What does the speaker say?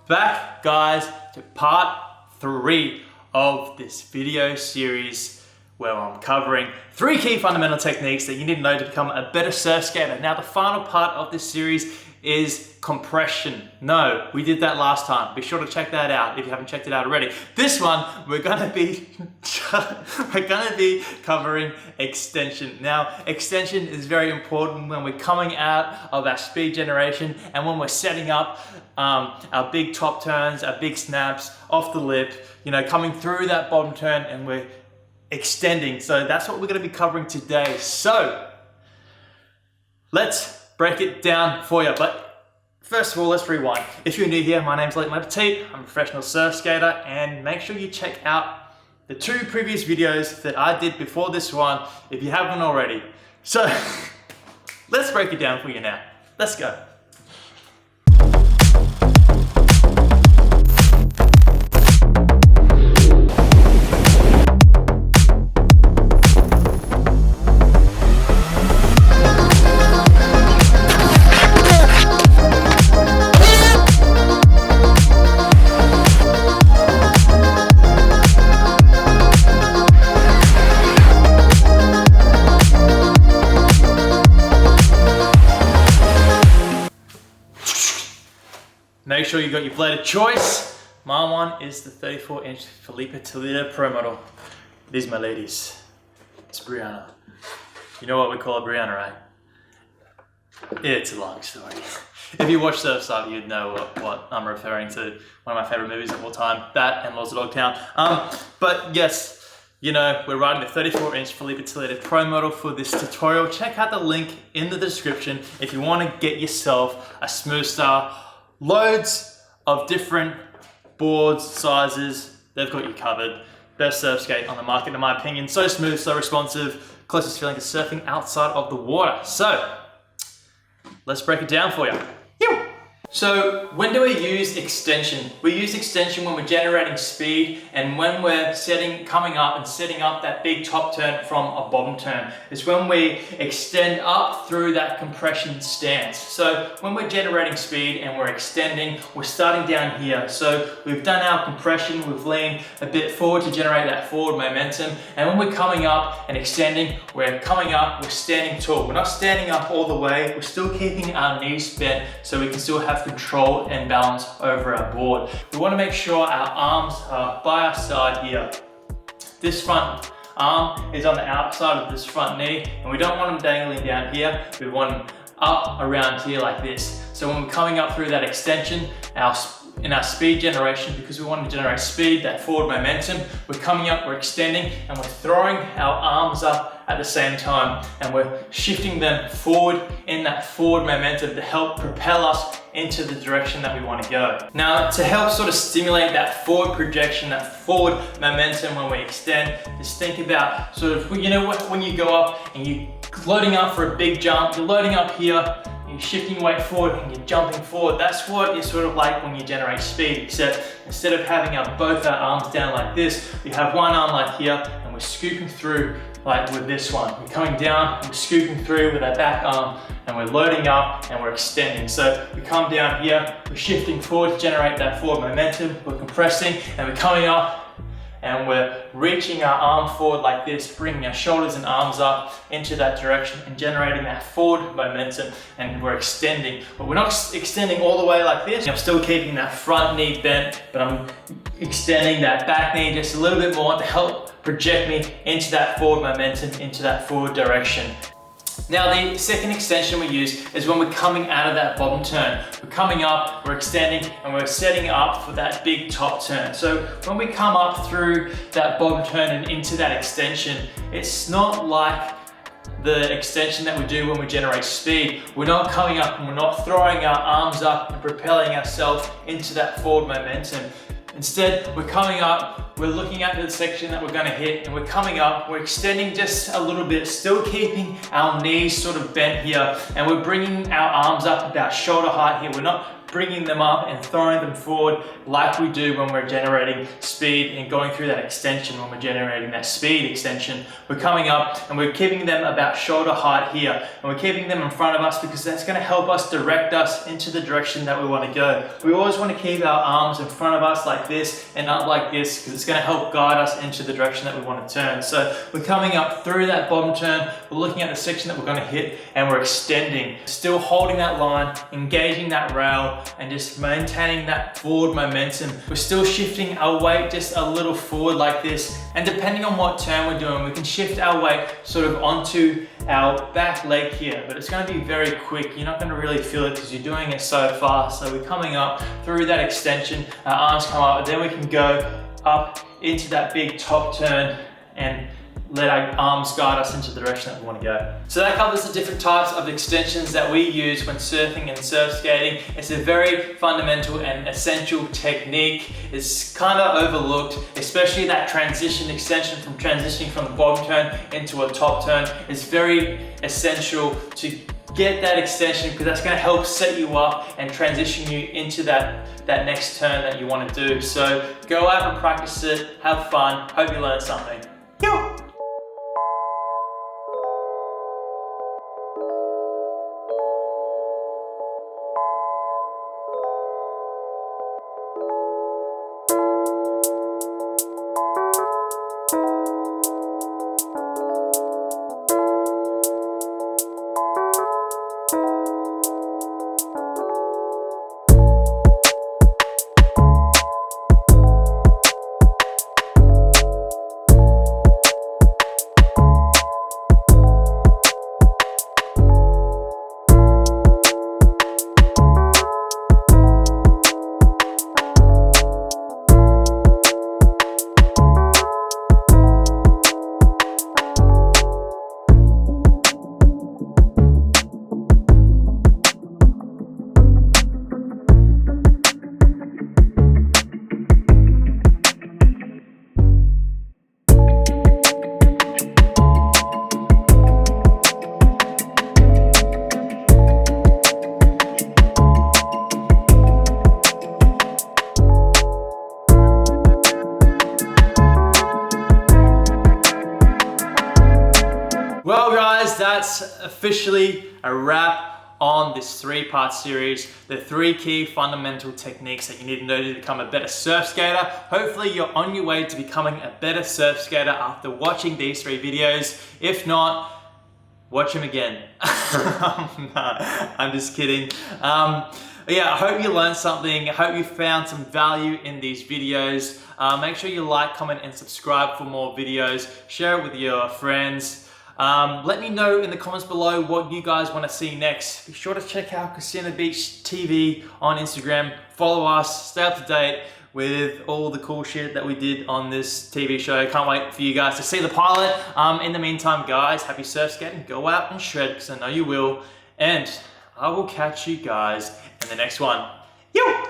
back, guys, to part 3 of this video series where I'm covering 3 key fundamental techniques that you need to know to become a better surf skater. Now, the final part of this series is compression. No, we did that last time. Be sure to check that out if you haven't checked it out already. This one, we're gonna be covering extension. Now, extension is very important when we're coming out of our speed generation and when we're setting up our big top turns, our big snaps off the lip, you know, coming through that bottom turn and we're extending. So that's what we're going to be covering today. So let's break it down for you. But first of all, let's rewind. If you're new here, my name's Lemme. I'm a professional surf skater, and make sure you check out the 2 previous videos that I did before this one if you haven't already. So let's break it down for you now. Let's go. Make sure you got your blade of choice. My one is the 34-inch Filipe Toledo Pro model. It is my ladies. It's Brianna. You know what we call it Brianna, right? It's a long story. If you watch Surfskater, you'd know what I'm referring to. One of my favorite movies of all time. That and Laws of Dogtown. But yes, you know, we're riding the 34-inch Filipe Toledo Pro model for this tutorial. Check out the link in the description if you want to get yourself a Smoothstar. Loads of different boards, sizes, they've got you covered. Best surf skate on the market in my opinion. So smooth, so responsive, closest feeling to surfing outside of the water. So, let's break it down for you. So, when do we use extension? We use extension when we're generating speed and when we're coming up and setting up that big top turn from a bottom turn. It's when we extend up through that compression stance. So, when we're generating speed and we're extending, we're starting down here. So, we've done our compression, we've leaned a bit forward to generate that forward momentum. And when we're coming up and extending, we're coming up, we're standing tall. We're not standing up all the way, we're still keeping our knees bent so we can still have control and balance over our board. We want to make sure our arms are by our side here. This front arm is on the outside of this front knee and we don't want them dangling down here. We want them up around here like this. So when we're coming up through that extension, in our speed generation, because we want to generate speed, that forward momentum, we're coming up, we're extending, and we're throwing our arms up at the same time, and we're shifting them forward in that forward momentum to help propel us into the direction that we want to go. Now, to help sort of stimulate that forward projection, that forward momentum when we extend, just think about sort of, you know what, when you go up and you're loading up for a big jump, you're loading up here, you're shifting weight forward and you're jumping forward. That's what it's sort of like when you generate speed, except instead of having both our arms down like this, we have one arm like here and we're scooping through like with this one. We're coming down, we're scooping through with our back arm and we're loading up and we're extending. So we come down here, we're shifting forward to generate that forward momentum, we're compressing and we're coming up and we're reaching our arm forward like this, bringing our shoulders and arms up into that direction and generating that forward momentum, and we're extending. But we're not extending all the way like this. I'm still keeping that front knee bent, but I'm extending that back knee just a little bit more to help project me into that forward momentum, into that forward direction. Now, the second extension we use is when we're coming out of that bottom turn. We're coming up, we're extending, and we're setting up for that big top turn. So when we come up through that bottom turn and into that extension, it's not like the extension that we do when we generate speed. We're not coming up and we're not throwing our arms up and propelling ourselves into that forward momentum. Instead, we're coming up, we're looking at the section that we're going to hit, and we're coming up, we're extending just a little bit, still keeping our knees sort of bent here, and we're bringing our arms up about shoulder height here. We're not bringing them up and throwing them forward like we do when we're generating speed and going through that extension. When we're generating that speed extension, we're coming up and we're keeping them about shoulder height here, and we're keeping them in front of us because that's going to help us direct us into the direction that we want to go. We always want to keep our arms in front of us like this and up like this because it's going to help guide us into the direction that we want to turn. So we're coming up through that bottom turn, we're looking at the section that we're going to hit, and we're extending, still holding that line, engaging that rail, and just maintaining that forward momentum. We're still shifting our weight just a little forward like this, and depending on what turn we're doing, we can shift our weight sort of onto our back leg here, but it's going to be very quick. You're not going to really feel it because you're doing it so fast. So we're coming up through that extension, our arms come up, and then we can go up into that big top turn and let our arms guide us into the direction that we want to go. So that covers the different types of extensions that we use when surfing and surf skating. It's a very fundamental and essential technique. It's kind of overlooked, especially that transition extension from transitioning from the bottom turn into a top turn. It's very essential to get that extension because that's going to help set you up and transition you into that next turn that you want to do. So go out and practice it, have fun, hope you learned something. Yo! Well guys, that's officially a wrap on this 3-part series. The 3 key fundamental techniques that you need to know to become a better surf skater. Hopefully you're on your way to becoming a better surf skater after watching these 3 videos. If not, watch them again. I'm just kidding. Yeah, I hope you learned something. I hope you found some value in these videos. Make sure you like, comment, and subscribe for more videos. Share it with your friends. Let me know in the comments below what you guys want to see next. Be sure to check out Casino Beach TV on Instagram. Follow us, stay up to date with all the cool shit that we did on this TV show. Can't wait for you guys to see the pilot. In the meantime, guys, happy surf skating. Go out and shred, because I know you will. And I will catch you guys in the next one. Yo!